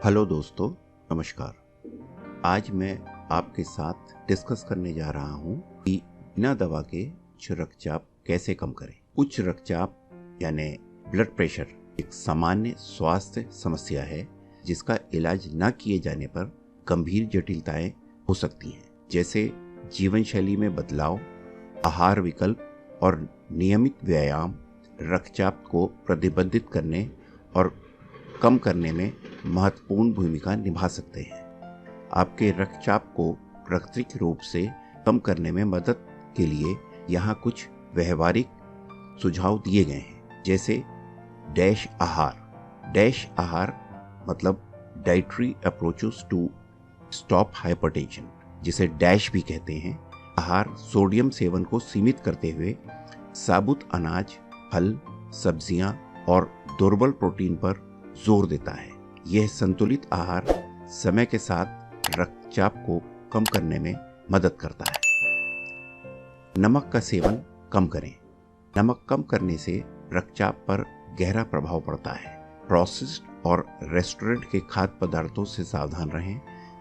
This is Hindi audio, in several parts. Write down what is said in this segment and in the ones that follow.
हेलो दोस्तों, नमस्कार। आज मैं आपके साथ डिस्कस करने जा रहा हूँ कि बिना दवा के उच्च रक्तचाप कैसे कम करें। उच्च रक्तचाप यानी ब्लड प्रेशर एक सामान्य स्वास्थ्य समस्या है जिसका इलाज न किए जाने पर गंभीर जटिलताएं हो सकती हैं, जैसे जीवन शैली में बदलाव, आहार विकल्प और नियमित व्यायाम रक्तचाप को प्रतिबंधित करने और कम करने में महत्वपूर्ण भूमिका निभा सकते हैं। आपके रक्तचाप को प्राकृतिक रूप से कम करने में मदद के लिए यहाँ कुछ व्यवहारिक सुझाव दिए गए हैं, जैसे डैश आहार। डैश आहार मतलब dietary approaches to stop hypertension, जिसे डैश भी कहते हैं। आहार सोडियम सेवन को सीमित करते हुए साबुत अनाज, फल, सब्जियां और दुर्बल प्रोटीन पर जोर देता है। यह संतुलित आहार समय के साथ रक्तचाप को कम करने में मदद करता है। नमक का सेवन कम करें। नमक कम करने से रक्तचाप पर गहरा प्रभाव पड़ता है। प्रोसेस्ड और रेस्टोरेंट के खाद्य पदार्थों से सावधान रहें,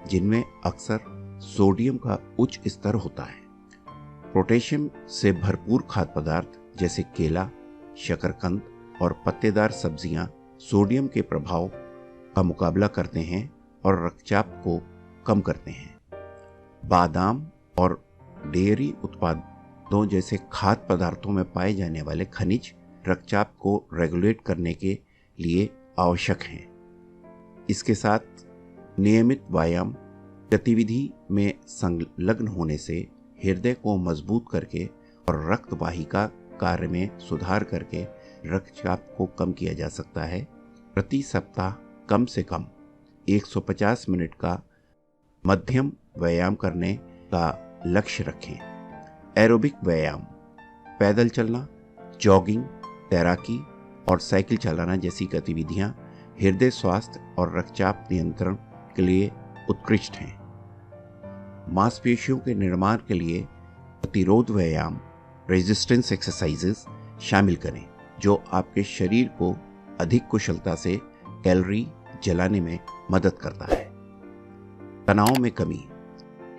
जिनमें अक्सर सोडियम का उच्च स्तर होता है। पोटेशियम से भरपूर खाद्य पदार्थ जैसे केला, शकरकंद और पत्तेदार सब्जियां सोडियम के प्रभाव का मुकाबला करते हैं और रक्तचाप को कम करते हैं। बादाम और डेयरी उत्पादों जैसे खाद्य पदार्थों में पाए जाने वाले खनिज रक्तचाप को रेगुलेट करने के लिए आवश्यक हैं। इसके साथ नियमित व्यायाम गतिविधि में संलग्न होने से हृदय को मजबूत करके और रक्त वाहिका कार्य में सुधार करके रक्तचाप को कम किया जा सकता है। प्रति सप्ताह कम से कम 150 मिनट का मध्यम व्यायाम करने का लक्ष्य रखें। एरोबिक व्यायाम, पैदल चलना, जॉगिंग, तैराकी और साइकिल चलाना जैसी गतिविधियां हृदय स्वास्थ्य और रक्तचाप नियंत्रण के लिए उत्कृष्ट हैं। मांसपेशियों के निर्माण के लिए प्रतिरोध व्यायाम, रेजिस्टेंस एक्सरसाइजेस शामिल करें, जो आपके शरीर को अधिक कुशलता से कैलोरी जलाने में मदद करता है। तनाव में कमी।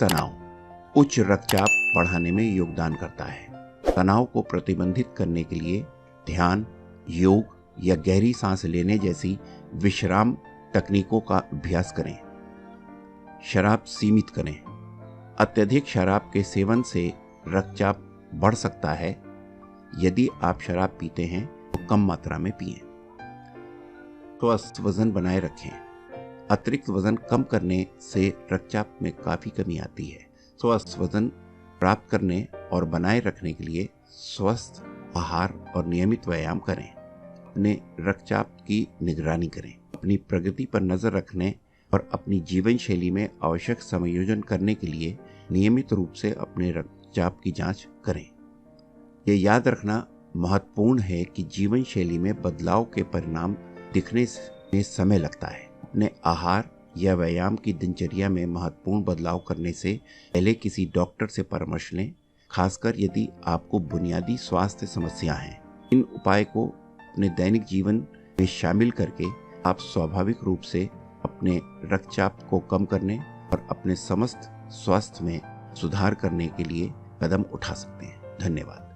तनाव उच्च रक्तचाप बढ़ाने में योगदान करता है। तनाव को प्रतिबंधित करने के लिए ध्यान, योग या गहरी सांस लेने जैसी विश्राम तकनीकों का अभ्यास करें। शराब सीमित करें। अत्यधिक शराब के सेवन से रक्तचाप बढ़ सकता है। यदि आप शराब पीते हैं तो कम मात्रा में पिएं। स्वस्थ वजन बनाए रखें। अतिरिक्त वजन कम करने से रक्तचाप में काफ़ी कमी आती है। स्वस्थ वजन प्राप्त करने और बनाए रखने के लिए स्वस्थ आहार और नियमित व्यायाम करें। अपने रक्तचाप की निगरानी करें। अपनी प्रगति पर नज़र रखने और अपनी जीवन शैली में आवश्यक समायोजन करने के लिए नियमित रूप से अपने रक्तचाप की जांच करें। ये याद रखना महत्वपूर्ण है कि जीवन शैली में बदलाव के परिणाम दिखने में समय लगता है। अपने आहार या व्यायाम की दिनचर्या में महत्वपूर्ण बदलाव करने से पहले किसी डॉक्टर से परामर्श लें, खासकर यदि आपको बुनियादी स्वास्थ्य समस्या हैं। इन उपाय को अपने दैनिक जीवन में शामिल करके आप स्वाभाविक रूप से अपने रक्तचाप को कम करने और अपने समस्त स्वास्थ्य में सुधार करने के लिए कदम उठा सकते हैं। धन्यवाद।